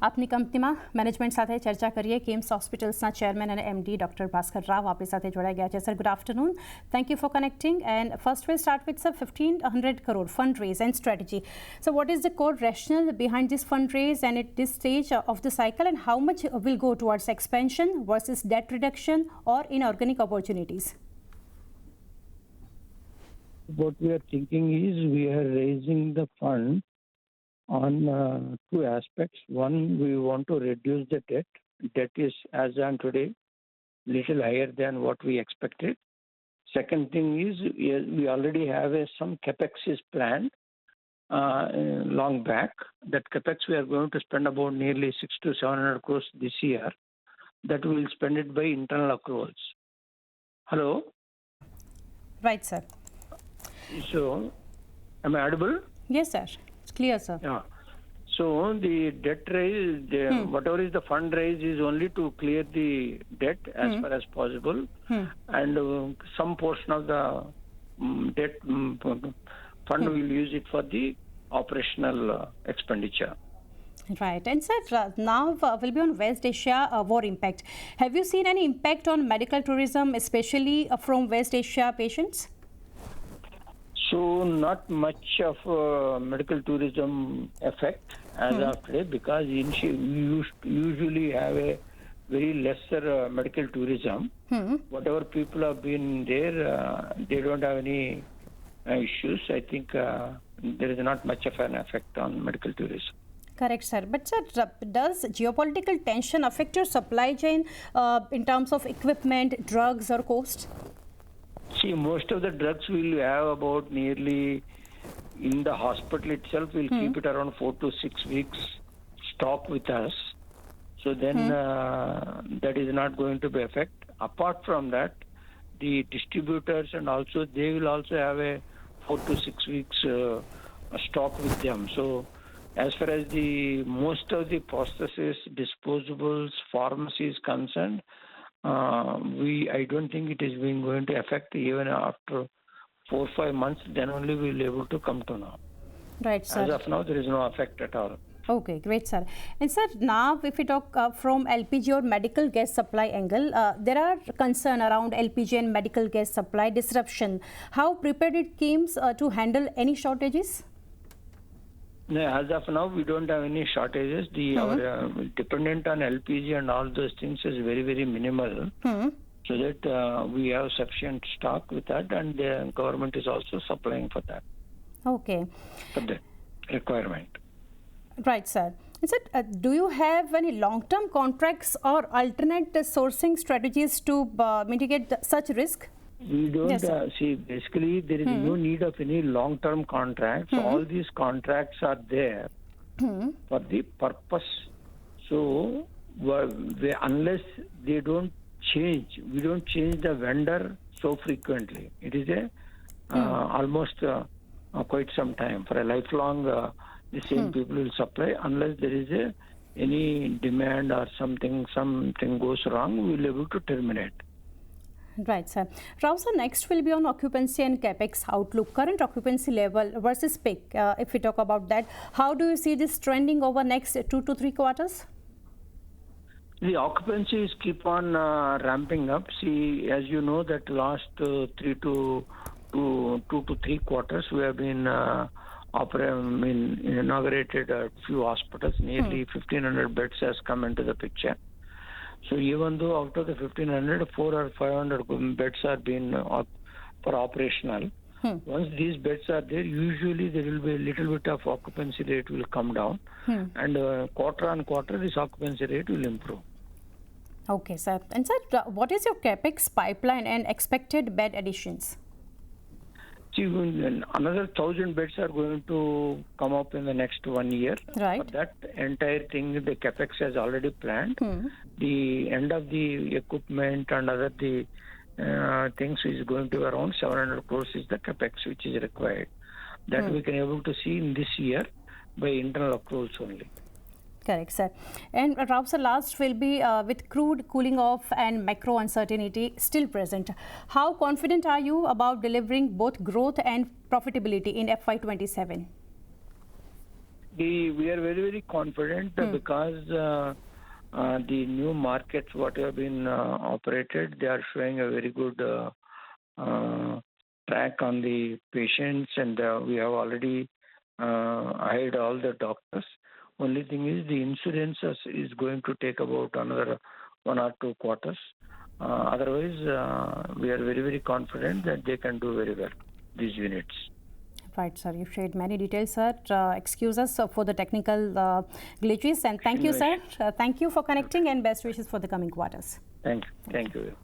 આપની કંપનીમાં મેનેજમેન્ટ સાથે ચર્ચા કરીએ. KIMS હોસ્પિટલ્સના ચેરમેન અને MD ડોક્ટર ભાસ્કર રાવ આપણી સાથે જોડાઈ ગયા છે. Sir, good afternoon. Thank you for connecting. And first we'll start with sir 1,500 crore fundraise and strategy. So what is the core rationale behind this fundraise and at this stage of the cycle, and how much will go towards expansion versus debt reduction or inorganic opportunities? What we are thinking is we are raising the fund on two aspects. One, we want to reduce the debt. Debt is, as on today, little higher than what we expected. Second thing is we already have some capex is planned long back. That capex we are going to spend about nearly 600 to 700 crores this year. That we will spend it by internal accruals. Hello? Right, sir. So, am I audible? Yes, sir. It's clear, sir. Yeah. So the debt raise, whatever is the fund raise, is only to clear the debt as far as possible, and some portion of the debt fund will use it for the operational expenditure. Right. And sir, now will be on West Asia war impact. Have you seen any impact on medical tourism, especially from West Asia patients? So not much of medical tourism effect as of today, because we usually have a very lesser medical tourism. Whatever people have been there, they don't have any issues. I think there is not much of an effect on medical tourism. Correct, sir. But sir, does geopolitical tension affect your supply chain in terms of equipment, drugs or cost? See, most of the drugs will have about nearly, in the hospital itself, we'll keep it around 4 to 6 weeks stock with us. So then that is not going to be affect. Apart from that, the distributors and also they will also have a 4 to 6 weeks stock with them. So as far as the most of the processes, disposables, pharmacy is concerned, I don't think it is going to affect. Even after 4 or 5 months, then only we will be able to come to know. Right, sir. As of now, there is no effect at all. Okay, great, sir. And sir, now if we talk from LPG or medical gas supply angle, there are concern around LPG and medical gas supply disruption. How prepared it KIMS to handle any shortages? No, as of now, we don't have any shortages. Our dependent on LPG and all those things is very, very minimal. So that we have sufficient stock with that, and the government is also supplying for that. Okay. For the requirement. Right, sir. And sir, do you have any long-term contracts or alternate sourcing strategies to mitigate such risk? We don't Yes, see, basically there is no need of any long-term contracts. All these contracts are there for the purpose. So unless they don't change, we don't change the vendor so frequently. It is almost quite some time. For a lifelong, the same people will supply. Unless there is any demand or something goes wrong, we will be able to terminate. Right, sir. Rao, sir, next will be on occupancy and capex outlook. Current occupancy level versus peak. If we talk about that, how do you see this trending over next 2 to 3 quarters? The occupancies keep on ramping up. See, as you know, that last 2 to 3 quarters, we have been inaugurated a few hospitals. Nearly 1,500 beds has come into the picture. So even though out of the 1,500, 400 or 500 beds are being for operational, once these beds are there, usually there will be a little bit of occupancy rate will come down, and quarter on quarter this occupancy rate will improve. Okay, sir. And sir, what is your capex pipeline and expected bed additions? See, another 1,000 beds are going to come up in the next 1 year. Right. For that entire thing, the capex has already planned. The end of the equipment and other things is going to be around 700 crores is the capex which is required. That we can able to see in this year by internal accruals only. Correct, sir. And Rao, sir, last will be with crude cooling off and macro uncertainty still present. How confident are you about delivering both growth and profitability in FY27? We are very, very confident because the new markets what have been operated, they are showing a very good track on the patients, and we have already hired all the doctors. Only thing is the insurance is going to take about another 1 or 2 quarters. Otherwise, we are very, very confident that they can do very well, these units. Right, sir. You've shared many details, sir. Excuse us for the technical glitches, and thank you, sir. Thank you for connecting, and best wishes for the coming quarters. Thank you.